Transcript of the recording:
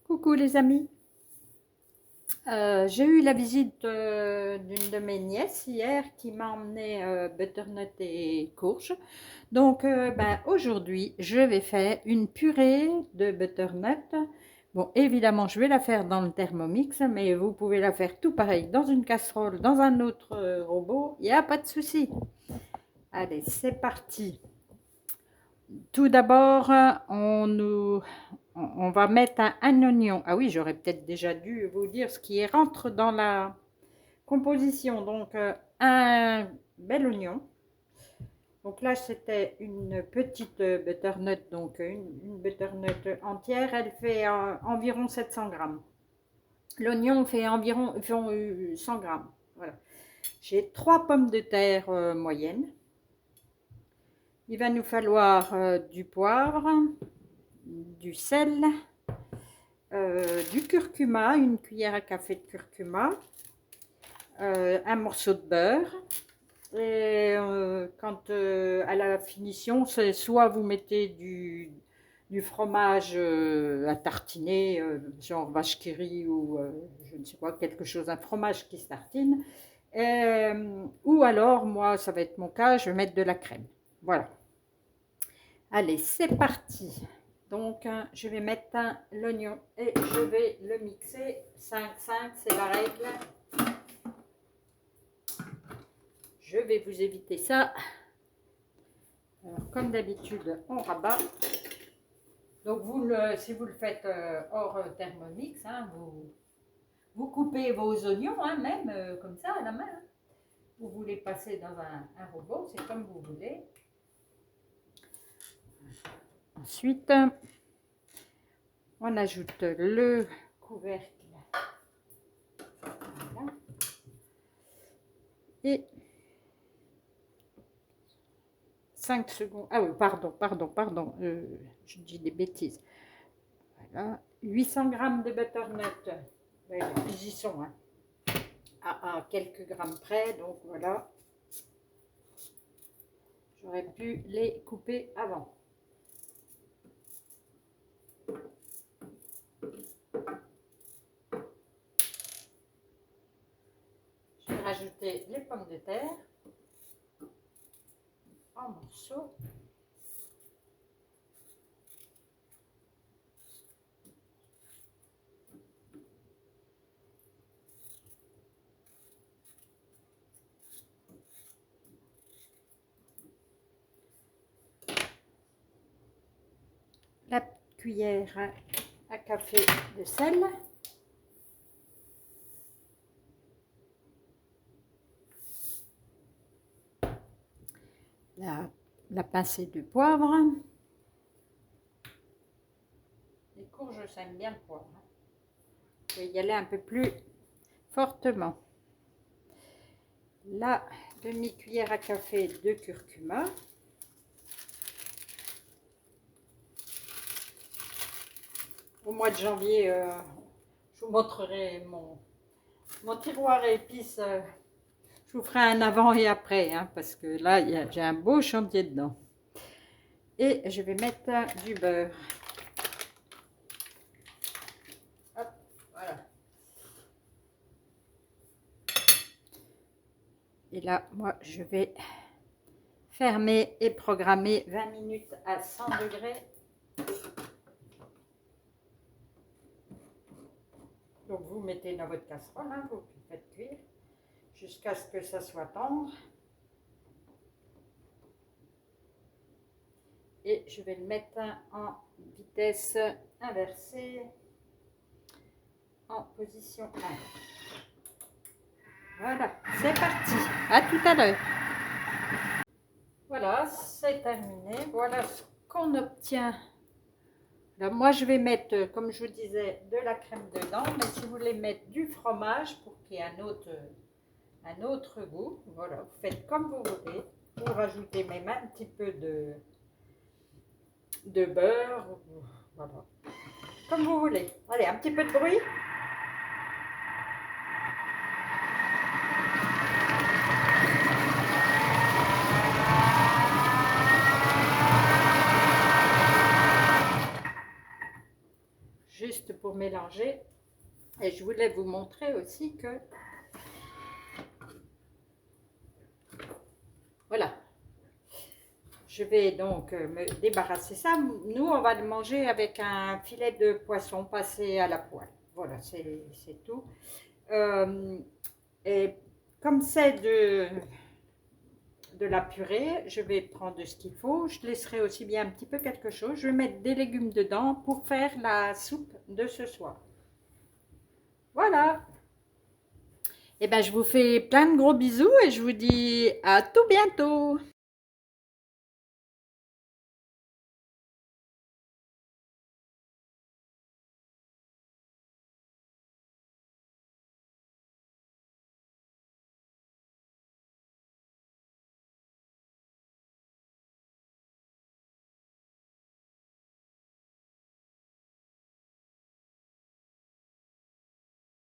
Coucou les amis. J'ai eu la visite d'une de mes nièces hier qui m'a emmené butternut et courge. Donc aujourd'hui je vais faire une purée de butternut. Bon, évidemment je vais la faire dans le Thermomix, mais vous pouvez la faire tout pareil dans une casserole, dans un autre robot, il n'y a pas de souci. Allez, c'est parti. Tout d'abord, on va mettre un oignon. Ah oui, j'aurais peut-être déjà dû vous dire ce qui rentre dans la composition. Donc, un bel oignon. Donc là, c'était une petite butternut, donc une butternut entière. Elle fait environ 700 grammes. L'oignon fait environ 100 grammes. Voilà. J'ai 3 pommes de terre moyennes. Il va nous falloir du poivre, du sel, du curcuma, une cuillère à café de curcuma, un morceau de beurre. Et à la finition, c'est soit vous mettez du fromage à tartiner, genre vache qui rit ou je ne sais pas, quelque chose, un fromage qui se tartine. Ou alors, moi, ça va être mon cas, je vais mettre de la crème. Voilà. Allez, c'est parti. Donc, je vais mettre l'oignon et je vais le mixer. 5-5, c'est la règle. Je vais vous éviter ça. Alors, comme d'habitude, on rabat. Donc, si vous le faites hors Thermomix, hein, vous coupez vos oignons, hein, même comme ça à la main. Hein. Vous voulez passer dans un robot, c'est comme vous voulez. Ensuite, on ajoute le couvercle. Voilà. Et 5 secondes. Ah oui, pardon. Je dis des bêtises. Voilà. 800 grammes de butternut. Ouais, ils y sont. Hein. À quelques grammes près. Donc voilà. J'aurais pu les couper avant. Je vais rajouter les pommes de terre en morceaux. La cuillère à café de sel. La pincée de poivre. Les courges, j'aime bien le poivre. Je vais y aller un peu plus fortement. La demi-cuillère à café de curcuma. Au mois de janvier, je vous montrerai mon tiroir à épices. Je vous ferai un avant et après, hein, parce que là, j'ai un beau chantier dedans. Et je vais mettre du beurre. Hop, voilà. Et là, moi, je vais fermer et programmer 20 minutes à 100 degrés. Donc, vous mettez dans votre casserole, hein, vous faites cuire jusqu'à ce que ça soit tendre. Et je vais le mettre en vitesse inversée, en position 1. Voilà, c'est parti. À tout à l'heure. Voilà, c'est terminé. Voilà ce qu'on obtient. Là, moi, je vais mettre, comme je vous disais, de la crème dedans. Mais si vous voulez mettre du fromage pour qu'il y ait un autre goût, voilà, vous faites comme vous voulez. Vous rajoutez même un petit peu de beurre. Voilà, comme vous voulez. Allez, un petit peu de bruit. juste pour mélanger. Et je voulais vous montrer aussi que, voilà, je vais donc me débarrasser ça. Nous, on va le manger avec un filet de poisson passé à la poêle. Voilà, c'est tout. Et comme c'est de la purée, je vais prendre ce qu'il faut. Je laisserai aussi bien un petit peu quelque chose. Je vais mettre des légumes dedans pour faire la soupe de ce soir. Voilà. Et ben, je vous fais plein de gros bisous et je vous dis à tout bientôt.